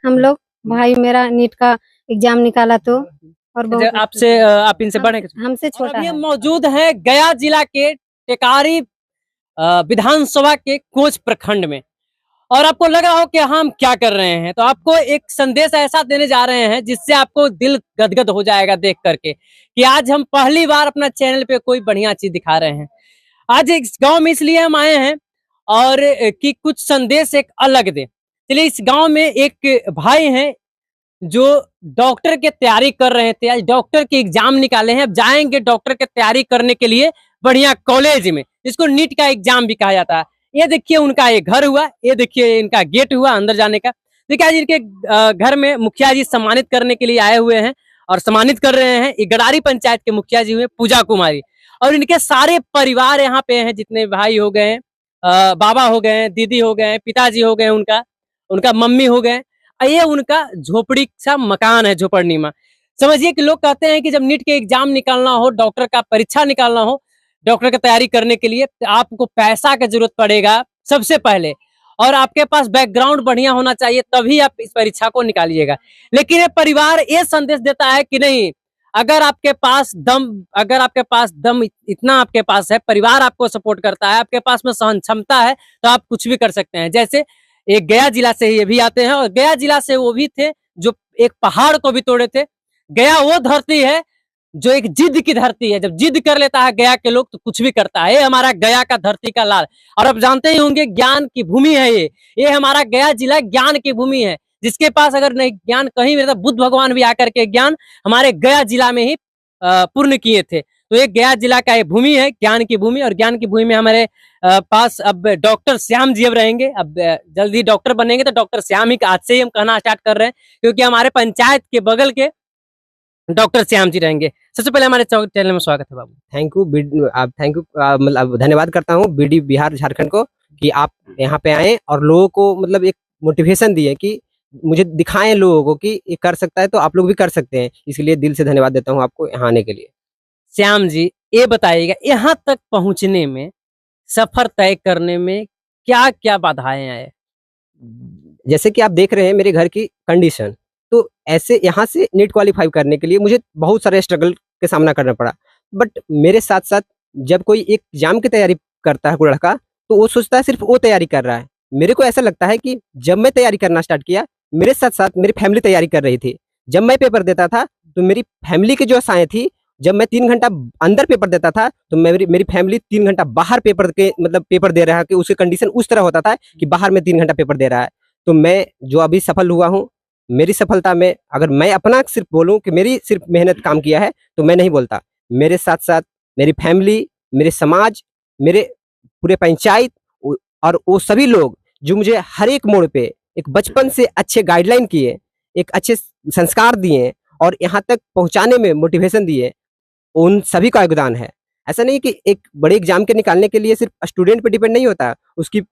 हम लोग। भाई मेरा नीट का एग्जाम निकाला तो, और बहुत आपसे आप इनसे बड़े हमसे छोटा है। मौजूद है गया जिला के टेकारी विधानसभा के कोच प्रखंड में, और आपको लग रहा हो कि हम क्या कर रहे हैं, तो आपको एक संदेश ऐसा देने जा रहे हैं जिससे आपको दिल गदगद हो जाएगा देख करके कि आज हम पहली बार अपना चैनल पे कोई बढ़िया चीज दिखा रहे हैं। आज इस गांव में इसलिए हम आए हैं और कि कुछ संदेश एक अलग दे। चलिए, इस गांव में एक भाई हैं जो डॉक्टर की तैयारी कर रहे थे, आज डॉक्टर के एग्जाम निकाले हैं, अब जाएंगे डॉक्टर की तैयारी करने के लिए बढ़िया कॉलेज में, जिसको नीट का एग्जाम भी कहा जाता है। ये देखिए उनका ये घर हुआ, ये देखिए इनका गेट हुआ अंदर जाने का। देखिए आज इनके घर में मुखिया जी सम्मानित करने के लिए आए हुए हैं और सम्मानित कर रहे हैं। गडारी पंचायत के मुखिया जी हुए पूजा कुमारी, और इनके सारे परिवार यहाँ पे हैं, जितने भाई हो गए, बाबा हो गए, दीदी हो गए, पिताजी हो गए, उनका मम्मी हो गए। ये उनका झोपड़ी सा मकान है, झोपड़नीमा। समझिए कि लोग कहते हैं कि जब नीट के एग्जाम निकालना हो, डॉक्टर का परीक्षा निकालना हो, डॉक्टर की तैयारी करने के लिए तो आपको पैसा की जरूरत पड़ेगा सबसे पहले, और आपके पास बैकग्राउंड बढ़िया होना चाहिए, तभी आप इस परीक्षा को निकालिएगा। लेकिन ये परिवार ये संदेश देता है कि नहीं, अगर आपके पास दम इतना आपके पास है, परिवार आपको सपोर्ट करता है, आपके पास में सहन क्षमता है, तो आप कुछ भी कर सकते हैं। जैसे एक गया जिला से ये भी आते हैं, और गया जिला से वो भी थे जो एक पहाड़ को भी तोड़े थे। गया वो धरती है जो एक जिद की धरती है, जब जिद कर लेता है गया के लोग तो कुछ भी करता है। ये हमारा गया का धरती का लाल, और आप जानते ही होंगे ज्ञान की भूमि है ये हमारा गया जिला ज्ञान की भूमि है। जिसके पास अगर नहीं ज्ञान कहीं भी, बुद्ध भगवान भी आकर के ज्ञान हमारे गया जिला में ही पूर्ण किए थे। तो ये गया जिला का ये भूमि है, ज्ञान की भूमि, और ज्ञान की भूमि में हमारे पास अब डॉक्टर श्याम जी अब रहेंगे। अब जल्दी डॉक्टर बनेंगे तो डॉक्टर श्याम ही आज से ही हम कहना स्टार्ट कर रहे हैं, क्योंकि हमारे पंचायत के बगल के डॉक्टर श्याम जी रहेंगे। सबसे पहले हमारे चैनल में स्वागत है बाबू। थैंक यू मतलब धन्यवाद करता हूँ बीडी बिहार झारखंड को कि आप यहाँ पे आए और लोगों को मतलब एक मोटिवेशन दिए कि मुझे दिखाएं लोगों को कि ये कर सकता है तो आप लोग भी कर सकते हैं। इसलिए दिल से धन्यवाद देता हूँ आपको यहाँ आने के लिए। श्याम जी ये बताइएगा, यहाँ तक पहुँचने में, सफर तय करने में क्या क्या बाधाएं आए? जैसे कि आप देख रहे हैं मेरे घर की कंडीशन, तो ऐसे यहाँ से नीट क्वालिफाई करने के लिए मुझे बहुत सारे स्ट्रगल के सामना करना पड़ा। बट मेरे साथ साथ जब कोई एक एग्जाम की तैयारी करता है कोई लड़का, तो वो सोचता है सिर्फ वो तैयारी कर रहा है। मेरे को ऐसा लगता है कि जब मैं तैयारी करना स्टार्ट किया, मेरे साथ साथ मेरी फैमिली तैयारी कर रही थी। जब मैं पेपर देता था तो मेरी फैमिली की जो आशाएं थी, जब मैं 3 घंटा अंदर पेपर देता था तो मेरी फैमिली 3 घंटा बाहर पेपर दे रहा है कि उसकी कंडीशन उस तरह होता था कि बाहर में 3 घंटा पेपर दे रहा है। तो मैं जो अभी सफल हुआ हूँ, मेरी सफलता में अगर मैं अपना सिर्फ बोलूं कि मेरी सिर्फ मेहनत काम किया है तो मैं नहीं बोलता। मेरे साथ साथ मेरी फैमिली, मेरे समाज, मेरे पूरे पंचायत और वो सभी लोग जो मुझे हर एक मोड़ पे एक बचपन से अच्छे गाइडलाइन किए, एक अच्छे संस्कार दिए और यहाँ तक पहुँचाने में मोटिवेशन दिए, उन सभी का योगदान है। ऐसा नहीं कि एक बड़े एग्जाम के निकालने के लिए सिर्फ स्टूडेंट पे डिपेंड नहीं होता, उसकी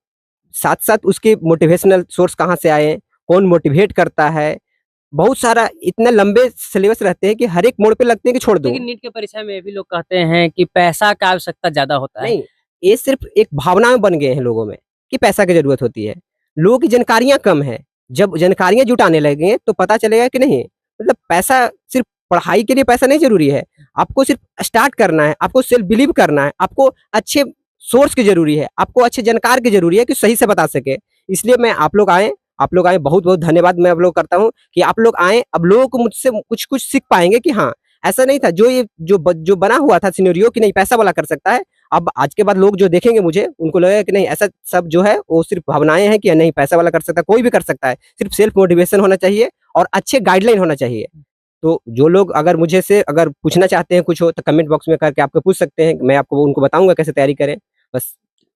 साथ साथ उसके मोटिवेशनल सोर्स कहाँ से आए, कौन मोटिवेट करता है, बहुत सारा इतने लंबे सिलेबस रहते हैं कि हर एक मोड़ पे लगते हैं कि छोड़ दो। लेकिन नीट के परीक्षा में भी लोग कहते हैं कि पैसा का आवश्यकता ज्यादा होता है। नहीं, ये सिर्फ एक भावना में बन गए हैं लोगों में कि पैसा की जरूरत होती है। लोगों की जानकारियां कम है। जब जानकारियां जुटाने लगे तो पता चलेगा कि नहीं, मतलब पैसा सिर्फ पढ़ाई के लिए पैसा नहीं जरूरी है। आपको सिर्फ स्टार्ट करना है, आपको सेल्फ बिलीव करना है, आपको अच्छे सोर्स की जरूरी है, आपको अच्छे जानकार की जरूरी है कि सही से बता सके। इसलिए मैं आप लोग आए, बहुत बहुत धन्यवाद मैं आप लोग करता हूँ कि आप लोग आए। अब लोगों को मुझसे कुछ कुछ सीख पाएंगे कि हाँ, ऐसा नहीं था जो बना हुआ था सिनेरियो कि नहीं पैसा वाला कर सकता है। अब आज के बाद लोग जो देखेंगे मुझे, उनको लगेगा कि नहीं, ऐसा सब जो है वो सिर्फ भावनाएं हैं कि नहीं पैसा वाला कर सकता है, कोई भी कर सकता है। सिर्फ सेल्फ मोटिवेशन होना चाहिए और अच्छे गाइडलाइन होना चाहिए। तो जो लोग अगर मुझे से अगर पूछना चाहते हैं कुछ हो तो कमेंट बॉक्स में करके आपको पूछ सकते हैं, मैं आपको उनको बताऊंगा कैसे तैयारी करें। बस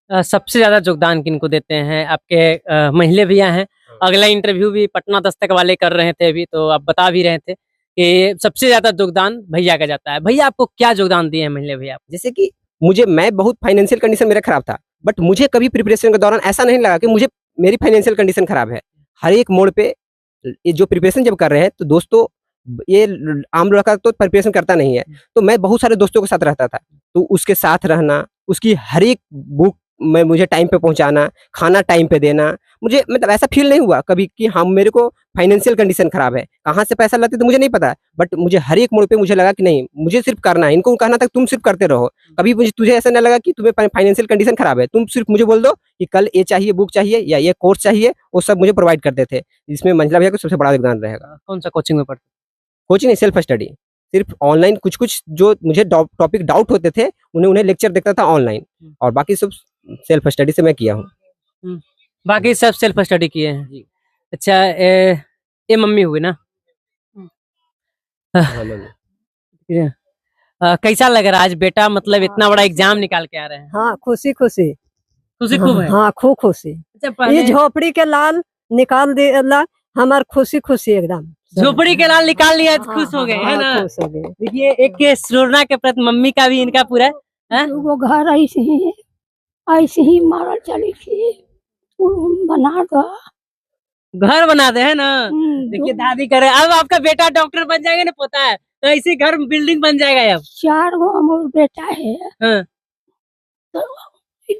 सबसे ज्यादा योगदान किनको देते हैं? आपके महिला भैया हैं। अगला इंटरव्यू भी पटना दस्तक वाले कर रहे थे अभी, तो आप बता भी रहे थे कि सबसे ज्यादा योगदान भैया का जाता है। भैया आपको क्या योगदान दिए हैं महिला भैया? जैसे कि मैं बहुत फाइनेंशियल कंडीशन मेरा खराब था, बट मुझे कभी प्रिपरेशन के दौरान ऐसा नहीं लगा कि मेरी फाइनेंशियल कंडीशन खराब है। हर एक मोड़ पे ये जो प्रिपरेशन जब कर रहे हैं तो दोस्तों, ये आम लड़का तो प्रिपरेशन करता नहीं है, तो मैं बहुत सारे दोस्तों के साथ रहता था, तो उसके साथ रहना, उसकी हर एक बुक मुझे टाइम पे पहुंचाना, खाना टाइम पे देना, मुझे मतलब ऐसा फील नहीं हुआ कभी कि हाँ मेरे को फाइनेंशियल कंडीशन खराब है, कहाँ से पैसा लाते तो मुझे नहीं पता, बट मुझे हर एक मोड़ पे मुझे लगा कि नहीं मुझे सिर्फ करना है, इनको कहना था तुम सिर्फ करते रहो, कभी मुझे तुझे ऐसा नहीं लगा कि तुम्हें फाइनेंशियल कंडीशन खराब है, तुम सिर्फ मुझे बोल दो कि कल ये चाहिए, बुक चाहिए या ये कोर्स चाहिए, वो सब मुझे प्रोवाइड करते थे। इसमें मंझला भैया को सबसे बड़ा योगदान रहेगा। कौन सा कोचिंग में पढ़ते? कोचिंग नहीं, सेल्फ स्टडी, सिर्फ ऑनलाइन कुछ कुछ जो मुझे टॉपिक डाउट होते थे उन्हें लेक्चर देखता था ऑनलाइन, और बाकी सब सेल्फ स्टडी से मैं किया हूँ। बाकी सब सेल्फ स्टडी किए हैं जी। अच्छा ये मम्मी हुई ना? कैसा लग रहा है आज बेटा मतलब इतना बड़ा एग्जाम निकाल के आ रहे हैं? हाँ, खुशी खुशी। खुशी खूब है। हाँ, खूब खुशी। अच्छा ये पहले झोपड़ी के लाल निकाल दिया, हमार खुशी खुशी एकदम। झोपड़ी के लाल निकाल लिया तो हाँ, खुश हो गए है हाँ, ना? खुश हो गए। देखिए एक ये सुरना के प्रति मम्मी का भी इनका पूरा है? वो घर ऐसे ही मारल चली थी, वो बना दो। घर बना दे है ना? हम्म, देखिए दादी करे अब आपका बेटा डॉक्टर बन जाएगा ना, पता है तो ऐसे घर बिल्डिंग बन जाएगा अब। 4 गो हमर बेटा है, हाँ। तो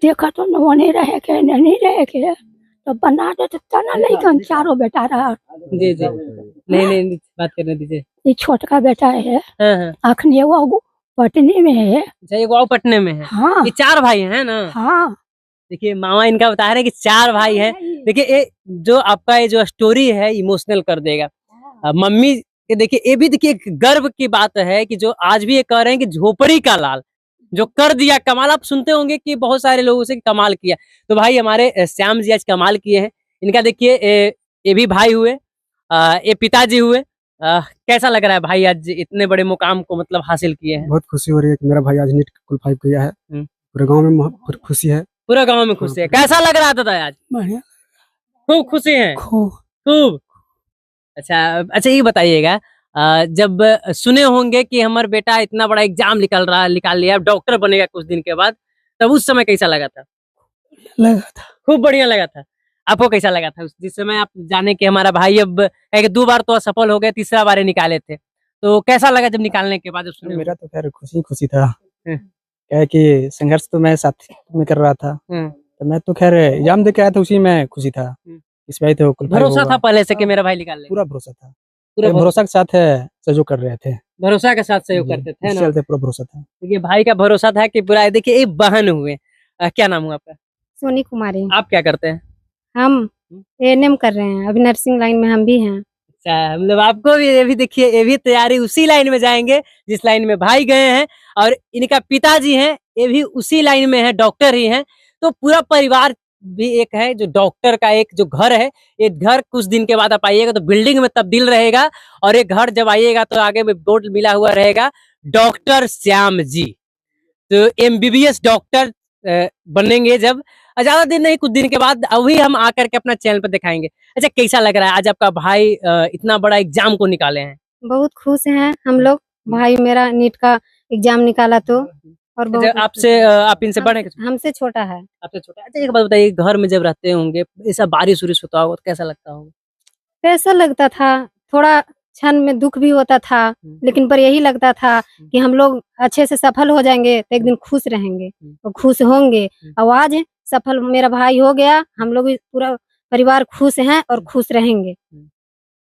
देखा तो नहीं रहे के नहीं रहे के, तो बना दे तो तना लइकन चारों बेटा रहा। जी जी नहीं बात करने दीजिए। ये छोटका बेटा है, हाँ हाँ अखनी एगो पटने में है। अच्छा ये गाँव पटने में है। हाँ ये 4 भाई हैं ना? हाँ। देखिए मामा इनका बता रहे हैं कि 4 भाई हैं। देखिए ये जो आपका ये जो स्टोरी है इमोशनल कर देगा। मम्मी के देखिए ये भी देखिए एक गर्व की बात है कि जो आज भी ये कह रहे हैं कि झोपड़ी का लाल जो कर दिया कमाल। आप सुनते होंगे कि बहुत सारे लोगों से कमाल किया, तो भाई हमारे श्याम जी आज कमाल किए हैं। इनका देखिए ये भी भाई हुए, ये पिताजी हुए। कैसा लग रहा है भाई आज इतने बड़े मुकाम को मतलब हासिल किए हैं? बहुत खुशी हो रही है कि मेरा भाई आज नीट क्वालिफाई किया है। पूरे गांव में खुशी है। पूरा गांव में खुशी है। कैसा लग रहा था आज? बढ़िया, खूब खुशी है। खूब। खूब। अच्छा ये बताइएगा जब सुने होंगे कि हमारा बेटा इतना बड़ा एग्जाम निकाल लिया, डॉक्टर बनेगा कुछ दिन के बाद, तब उस समय कैसा लगा था? लगा था खूब बढ़िया लगा था। आपको कैसा लगा था जिस समय आप जाने कि हमारा भाई अब 2 बार तो असफल हो गए, तीसरा बार निकाले थे, तो कैसा लगा जब निकालने के बाद? सुने मेरा तो खैर खुशी था। क्या है कि संघर्ष तो मैं साथ में कर रहा था, तो मैं तो खैर एग्जाम दे के आया था, उसी में खुशी था। इस भाई तो भरोसा था पहले से कि मेरा भाई निकाल ले? पूरा भरोसा था, पूरा भरोसा के साथ सहयोग कर रहे थे, भरोसा के साथ सहयोग करते थे ना? पूरा भरोसा था। देखिए भाई का भरोसा था कि पूरा। देखिए एक बहन हुए, क्या नाम हुआ आपका? सोनी कुमारी। आप क्या करते हैं? हम एएनएम कर रहे हैं, अभी नर्सिंग लाइन में हम भी हैं। अच्छा मतलब आपको भी ये भी देखिए ये भी तैयारी उसी लाइन में जाएंगे जिस लाइन में भाई गए हैं, और इनका पिताजी हैं ये भी उसी लाइन में है, डॉक्टर ही हैं। तो पूरा परिवार भी एक है जो डॉक्टर का एक जो घर है, ये घर कुछ दिन के बाद आप आइएगा तो बिल्डिंग में तब्दील रहेगा, और ये घर जब आइएगा तो आगे में बोर्ड मिला हुआ रहेगा डॉक्टर श्याम जी। तो एमबीबीएस डॉक्टर बनेंगे जब, ज्यादा दिन नहीं कुछ दिन के बाद, अभी हम आकर के अपना चैनल पर दिखाएंगे। अच्छा कैसा लग रहा है आज आपका भाई इतना बड़ा एग्जाम को निकाले हैं? बहुत खुश हैं हम लोग, भाई मेरा नीट का एग्जाम निकाला तो, और बहुत आपसे आप इनसे बड़े? हमसे छोटा है। आपसे छोटा। अच्छा एक बात बताइए, घर में जब रहते होंगे ऐसा बारिश उरिश होता होगा तो कैसा लगता होगा? कैसा लगता था, थोड़ा क्षण में दुख भी होता था, लेकिन पर यही लगता था कि हम लोग अच्छे से सफल हो जाएंगे तो एक दिन खुश रहेंगे और खुश होंगे। और आज सफल मेरा भाई हो गया, हम लोग पूरा परिवार खुश हैं और खुश रहेंगे।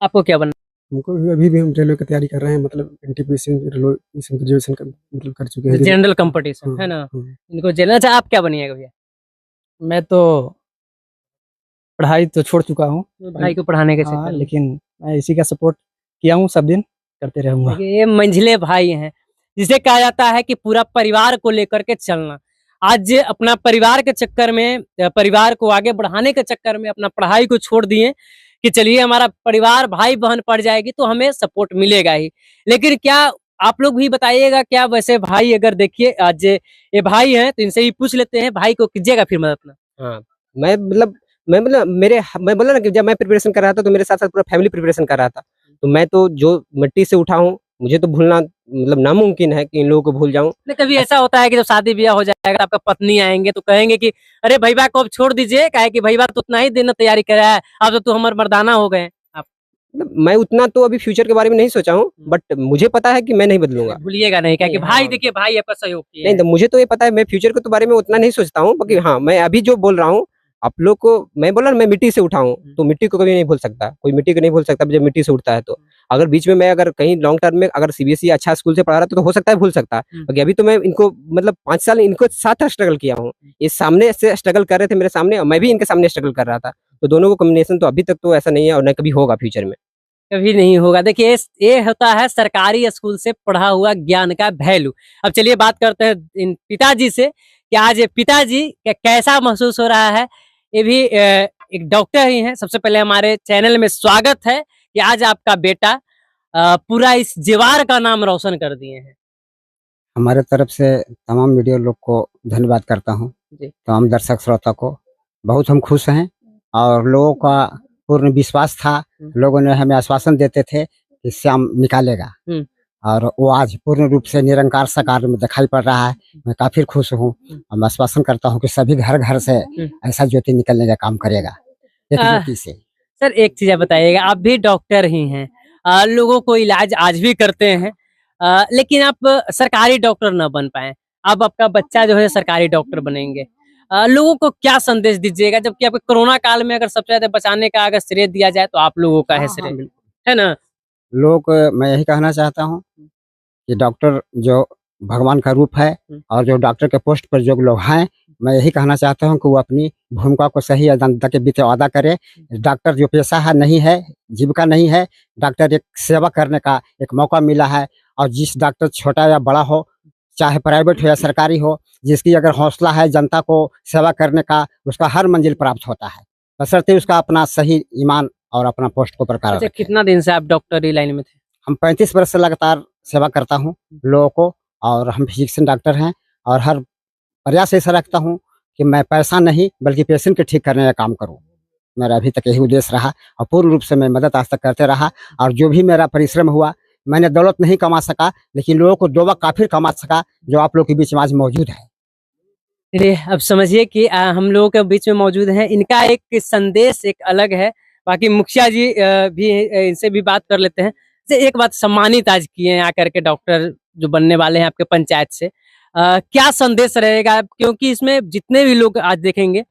आपको क्या बनना? हमको अभी भी हम रेलवे की तैयारी कर रहे हैं, मतलब एनटीपीसी रेलवे ग्रेजुएशन का मतलब कर चुके हैं, जनरल कंपटीशन है ना? इनको जनरल। अच्छा आप क्या बनिएगा भैया? मैं तो पढ़ाई तो छोड़ चुका हूँ भाई को पढ़ाने के हाँ, लेकिन मैं इसी का सपोर्ट किया हूँ, सब दिन करते रहूंगा। ये मंझले भाई हैं जिसे कहा जाता है कि पूरा परिवार को लेकर के चलना। आज अपना परिवार के चक्कर में, परिवार को आगे बढ़ाने के चक्कर में अपना पढ़ाई को छोड़ दिए कि चलिए हमारा परिवार भाई बहन पढ़ जाएगी तो हमें सपोर्ट मिलेगा ही। लेकिन क्या आप लोग भी बताइएगा, क्या वैसे भाई अगर देखिए आज ये भाई हैं तो इनसे भी पूछ लेते हैं, भाई को कीजिएगा फिर मदद ना? हाँ मैं बोला ना कि जब मैं प्रिपरेशन कर रहा था तो मेरे साथ साथ पूरा फैमिली प्रिपरेशन कर रहा था, तो मैं तो जो मिट्टी से उठा हूँ मुझे तो भूलना मतलब नामुमकिन है कि इन लोगों को भूल जाऊं। कभी ऐसा होता है कि जब शादी ब्याह हो जाएगा आपका पत्नी आएंगे तो कहेंगे कि अरे भैया को अब छोड़ दीजिए, कहे कि भैया तो उतना ही दिन तैयारी करा है, अब तो तू हमारे मर्दाना हो गए आप? मतलब मैं उतना तो अभी फ्यूचर के बारे में नहीं सोचा हूँ, बट मुझे पता है कि मैं नहीं बदलूंगा। भूलिएगा नहीं क्या कि नहीं, भाई हाँ। देखिए भाई आपका सहयोग किया नहीं है। तो मुझे तो ये पता है, मैं फ्यूचर के तो बारे में उतना नहीं सोचता हूँ, बाकी हाँ मैं अभी जो बोल रहा हूँ आप लोग को, मैं बोला ना मैं मिट्टी से उठा हूँ, तो मिट्टी को कभी नहीं भूल सकता, कोई मिट्टी को नहीं भूल सकता जब मिट्टी से उठता है। तो अगर बीच में मैं अगर कहीं लॉन्ग टर्म में अगर सीबीएसई अच्छा स्कूल से पढ़ा रहा तो हो सकता है भूल सकता, बाकी अभी तो मैं इनको मतलब 5 साल इनको साथ स्ट्रगल किया हूँ, ये सामने से स्ट्रगल कर रहे थे मेरे सामने और मैं भी इनके सामने स्ट्रगल कर रहा था, तो दोनों को कॉम्बिनेशन तो अभी तक तो ऐसा नहीं है और न कभी होगा फ्यूचर में। कभी नहीं होगा। देखिए ये होता है सरकारी स्कूल से पढ़ा हुआ ज्ञान का वैल्यू। अब चलिए बात करते हैं इन पिताजी से कि आज पिताजी कैसा महसूस हो रहा है। ये भी एक डॉक्टर ही हैं। सबसे पहले हमारे चैनल में स्वागत है कि आज आपका बेटा पूरा इस जीवार का नाम रोशन कर दिए हैं। हमारे तरफ से तमाम मीडिया लोग को धन्यवाद करता हूँ, जी। तमाम दर्शक श्रोता को। बहुत हम खुश हैं और लोगों का पूर्ण विश्वास था, लोगों ने हमें आश्वासन देते थे कि श्याम निकालेगा और वो आज पूर्ण रूप से निरंकार साकार में दिखाई पड़ रहा है। मैं काफी खुश हूँ और मैं आश्वासन करता हूँ कि सभी घर घर से ऐसा ज्योति निकलने का काम करेगा एक ज्योति से। सर एक चीज आप बताइएगा, आप भी डॉक्टर ही हैं, लोगों को इलाज आज भी करते हैं, लेकिन आप सरकारी डॉक्टर न बन पाए, अब आपका बच्चा जो है सरकारी डॉक्टर बनेंगे, लोगों को क्या संदेश दीजिएगा? जबकि आपके कोरोना काल में अगर सबसे ज्यादा बचाने का अगर श्रेय दिया जाए तो आप लोगों का है श्रेय, है ना? लोग, मैं यही कहना चाहता हूँ कि डॉक्टर जो भगवान का रूप है और जो डॉक्टर के पोस्ट पर जो लोग हैं, मैं यही कहना चाहता हूँ कि वो अपनी भूमिका को सही जनता के बीच अदा करे। डॉक्टर जो पेशा है नहीं है, जीविका नहीं है, डॉक्टर एक सेवा करने का एक मौका मिला है और जिस डॉक्टर छोटा या बड़ा हो, चाहे प्राइवेट हो या सरकारी हो, जिसकी अगर हौसला है जनता को सेवा करने का, उसका हर मंजिल प्राप्त होता है, बशर्ते उसका अपना सही ईमान और अपना पोस्ट को प्रकार अच्छा, रखे। कितना दिन से आप डॉक्टरी लाइन में थे? हम 35 वर्ष से लगातार सेवा करता हूँ लोगों को और हम फिजिशियन डॉक्टर हैं और हर प्रयास ऐसा रखता हूँ कि मैं पैसा नहीं बल्कि पेशेंट के ठीक करने का काम करूँ। मेरा अभी तक यही उद्देश्य रहा और पूर्ण रूप से मैं मदद आज तक करते रहा और जो भी मेरा परिश्रम हुआ, मैंने दौलत नहीं कमा सका लेकिन लोगों को दोबा काफिर कमा सका जो आप लोगों के बीच में आज मौजूद है। चलिए अब समझिए कि हम लोगों के बीच में मौजूद हैं, इनका एक संदेश एक अलग है। बाकी मुखिया जी भी इनसे भी बात कर लेते हैं। एक बात, सम्मानित आज किए हैं आकर के डॉक्टर जो बनने वाले हैं आपके पंचायत से, क्या संदेश रहेगा? क्योंकि इसमें जितने भी लोग आज देखेंगे,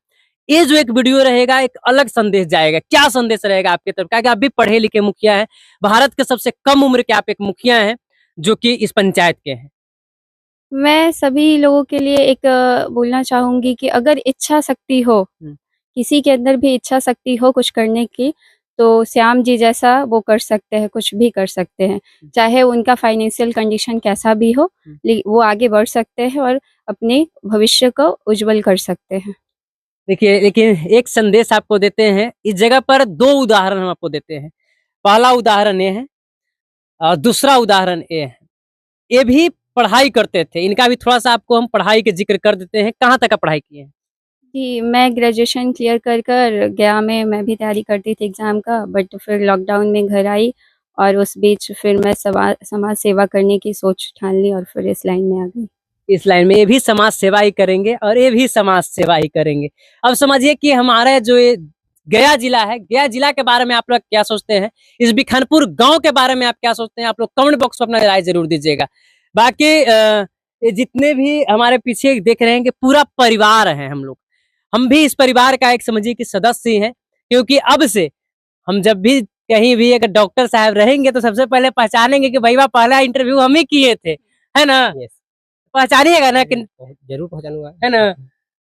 ये जो एक वीडियो रहेगा एक अलग संदेश जाएगा। क्या संदेश रहेगा आपके तरफ? क्या आप भी पढ़े लिखे मुखिया हैं, भारत के सबसे कम उम्र के आप एक मुखिया हैं जो कि इस पंचायत के हैं। मैं सभी लोगों के लिए एक बोलना चाहूंगी कि अगर इच्छा शक्ति हो, किसी के अंदर भी इच्छा शक्ति हो कुछ करने की, तो श्याम जी जैसा वो कर सकते हैं, कुछ भी कर सकते हैं, चाहे उनका फाइनेंशियल कंडीशन कैसा भी हो, वो आगे बढ़ सकते हैं और अपने भविष्य को उज्जवल कर सकते हैं। देखिए, लेकिन एक संदेश आपको देते हैं इस जगह पर, 2 उदाहरण हम आपको देते हैं। पहला उदाहरण ये है और दूसरा उदाहरण ये है। ये भी पढ़ाई करते थे, इनका भी थोड़ा सा आपको हम पढ़ाई के जिक्र कर देते हैं। कहाँ तक का पढ़ाई किए हैं? जी, मैं ग्रेजुएशन क्लियर कर गया में मैं भी तैयारी करती थी एग्ज़ाम का, बट फिर लॉकडाउन में घर आई और उस बीच फिर मैं समाज सेवा करने की सोच ठान ली और फिर इस लाइन में आ गई। इस लाइन में ये भी समाज सेवा ही करेंगे और ये भी समाज सेवा ही करेंगे। अब समझिए कि हमारा जो ये गया जिला है, गया जिला के बारे में आप लोग क्या सोचते हैं, इस बिखनपुर गांव के बारे में आप क्या सोचते हैं, आप लोग कमेंट बॉक्स में अपना राय जरूर दीजिएगा। बाकी ये जितने भी हमारे पीछे देख रहे हैं कि पूरा परिवार है हम लोग, हम भी इस परिवार का एक समझिए कि सदस्य ही हैं, क्योंकि अब से हम जब भी कहीं भी अगर डॉक्टर साहब रहेंगे तो सबसे पहले पहचानेंगे कि भैया पहला इंटरव्यू हम ही किए थे, है ना? पहचानिएगा ना कि जरूर पहचानूंगा, है ना?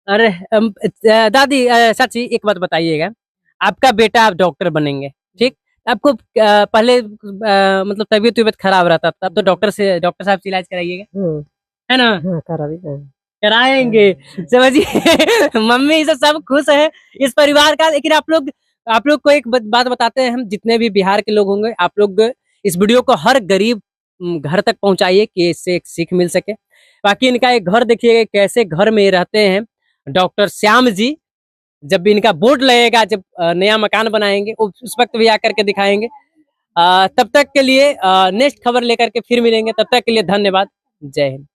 अरे दादी, चाची एक बात बताइएगा, आपका बेटा आप डॉक्टर बनेंगे, ठीक? आपको पहले मतलब तबीयत खराब रहता था, अब तो डॉक्टर साहब से इलाज कराइएगा, है ना? कराएंगे, समझिए। मम्मी सब खुश है इस परिवार का। लेकिन आप लोग को एक बात बताते हैं, हम जितने भी बिहार के लोग होंगे, आप लोग इस वीडियो को हर गरीब घर तक पहुंचाइए कि इससे एक सीख मिल सके। बाकी इनका एक घर देखिएगा, कैसे घर में रहते हैं डॉक्टर श्याम जी। जब भी इनका बोर्ड लगेगा, जब नया मकान बनाएंगे, उस वक्त भी आकर के दिखाएंगे। तब तक के लिए नेक्स्ट खबर लेकर के फिर मिलेंगे, तब तक के लिए धन्यवाद। जय हिंद।